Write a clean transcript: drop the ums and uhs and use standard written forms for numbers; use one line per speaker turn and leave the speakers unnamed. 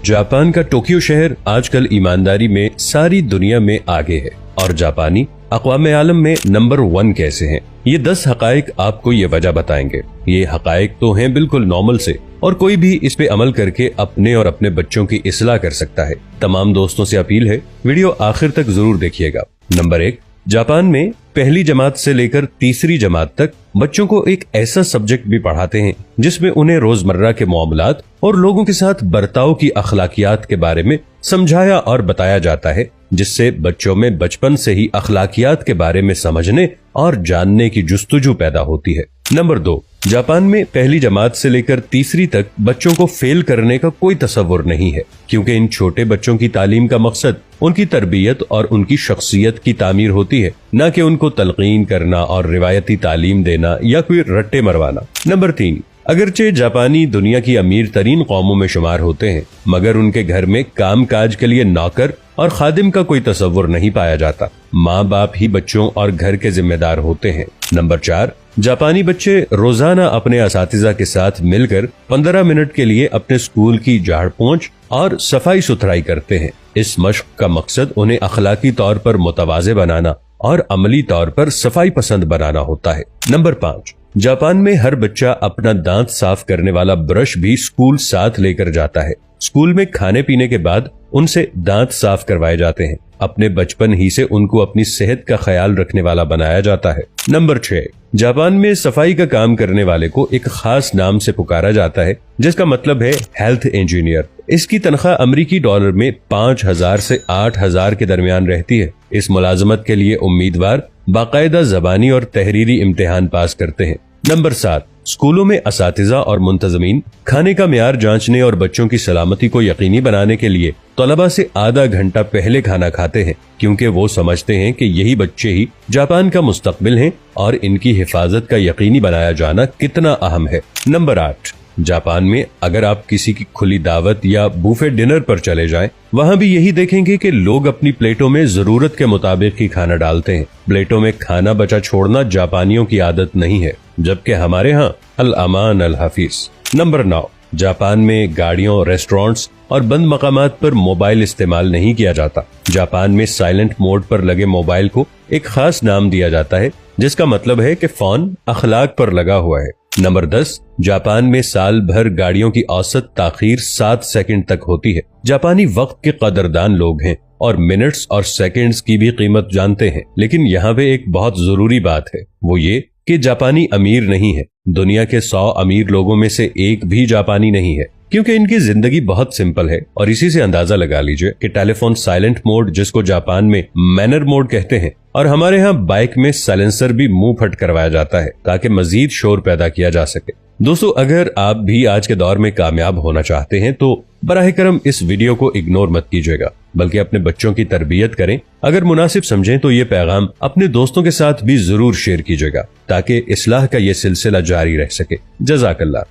Japan का Tokyo शहर आजकल ईमानदारी में सारी दुनिया में आगे है और जापानी अक़वाम आलम में नंबर 1 कैसे हैं? ये 10 हकायक आपको ये वजह बताएंगे। ये हकायक तो हैं बिल्कुल नॉर्मल से और कोई भी इस पे अमल करके अपने और अपने बच्चों की इस्लाह कर सकता है। तमाम दोस्तों से अपील है, वीडियो आखिर तक जरूर देखिएगा। नंबर 1, जापान में पहली जमात से लेकर तीसरी जमात तक बच्चों को एक ऐसा सब्जेक्ट भी पढ़ाते हैं जिसमें उन्हें रोजमर्रा के मामलात और लोगों के साथ बर्ताव की अखलाकियात के बारे में समझाया और बताया जाता है, जिससे बच्चों में बचपन से ही अखलाकियात के बारे में समझने और जानने की जुस्तजू पैदा होती है। नंबर 2, जापान में पहली जमात से लेकर तीसरी तक बच्चों को फेल करने का कोई तसव्वुर नहीं है, क्योंकि इन छोटे बच्चों की तालीम का मकसद उनकी तरबियत और उनकी शख्सियत की तामीर होती है, न कि उनको तलकीन करना और रिवायती तालीम देना या कोई रट्टे मरवाना। नंबर 3, अगरचे जापानी दुनिया की अमीर तरीन कौमों में शुमार होते हैं, मगर उनके घर में काम काज के लिए नौकर और खादिम का कोई तसव्वुर नहीं पाया जाता। माँ बाप ही बच्चों और घर के जिम्मेदार होते हैं। नंबर 4, जापानी बच्चे रोजाना अपने असातिज़ा के साथ मिलकर 15 मिनट के लिए अपने स्कूल की झाड़ पोंछ और सफाई सुथराई करते हैं। इस मश्क का मकसद उन्हें अखलाकी तौर पर मुतवाज़े बनाना और अमली तौर पर सफाई पसंद बनाना होता है। नंबर 5, जापान में हर बच्चा अपना दांत साफ करने वाला ब्रश भी स्कूल साथ लेकर जाता है। स्कूल में खाने पीने के बाद उनसे दांत साफ करवाए जाते हैं। अपने बचपन ही से उनको अपनी सेहत का ख्याल रखने वाला बनाया जाता है। नंबर 6, जापान में सफाई का काम करने वाले को एक खास नाम से पुकारा जाता है, जिसका मतलब है हेल्थ इंजीनियर। इसकी तनख्वाह अमेरिकी डॉलर में 5,000 से 8,000 के दरमियान रहती है। इस मुलाजमत के लिए उम्मीदवार बाकायदा जबानी और तहरीरी इम्तिहान पास करते हैं। नंबर 7, स्कूलों में असातिज़ा और मुंतज़मीन खाने का मियार जांचने और बच्चों की सलामती को यकीनी बनाने के लिए तलबा से आधा घंटा पहले खाना खाते हैं, क्योंकि वो समझते हैं कि यही बच्चे ही जापान का मुस्तकबिल हैं और इनकी हिफाजत का यकीनी बनाया जाना कितना अहम है। नंबर 8, जापान में अगर आप किसी की खुली दावत या बूफे डिनर पर चले जाएं, वहाँ भी यही देखेंगे कि लोग अपनी प्लेटों में जरूरत के मुताबिक ही खाना डालते हैं। प्लेटों में खाना बचा छोड़ना जापानियों की आदत नहीं है, जबकि हमारे यहाँ अल अमान अल हफीज। नंबर 9, जापान में गाड़ियों, रेस्टोरेंट्स और बंद मकामात पर मोबाइल इस्तेमाल नहीं किया जाता। जापान में साइलेंट मोड पर लगे मोबाइल को एक खास नाम दिया जाता है, जिसका मतलब है कि फोन अखलाक पर लगा हुआ है। नंबर 10, जापान में साल भर गाड़ियों की औसत ताखीर 7 सेकंड तक होती है। जापानी वक्त के कदरदान लोग हैं और मिनट्स और सेकंड्स की भी कीमत जानते हैं, लेकिन यहाँ पे एक बहुत जरूरी बात है, वो ये कि जापानी अमीर नहीं है। दुनिया के 100 अमीर लोगों में से एक भी जापानी नहीं है, क्योंकि इनकी जिंदगी बहुत सिंपल है। और इसी से अंदाजा लगा लीजिए कि टेलीफोन साइलेंट मोड, जिसको जापान में मैनर मोड कहते हैं, और हमारे यहाँ बाइक में साइलेंसर भी मुंह फट करवाया जाता है ताकि मजीद शोर पैदा किया जा सके। दोस्तों, अगर आप भी आज के दौर में कामयाब होना चाहते हैं तो बराह करम इस वीडियो को इग्नोर मत कीजिएगा, बल्कि अपने बच्चों की तरबियत करें। अगर मुनासिब समझें तो ये पैगाम अपने दोस्तों के साथ भी जरूर शेयर कीजिएगा, ताकि इस्लाह का ये सिलसिला जारी रह सके। जज़ाकल्लाह।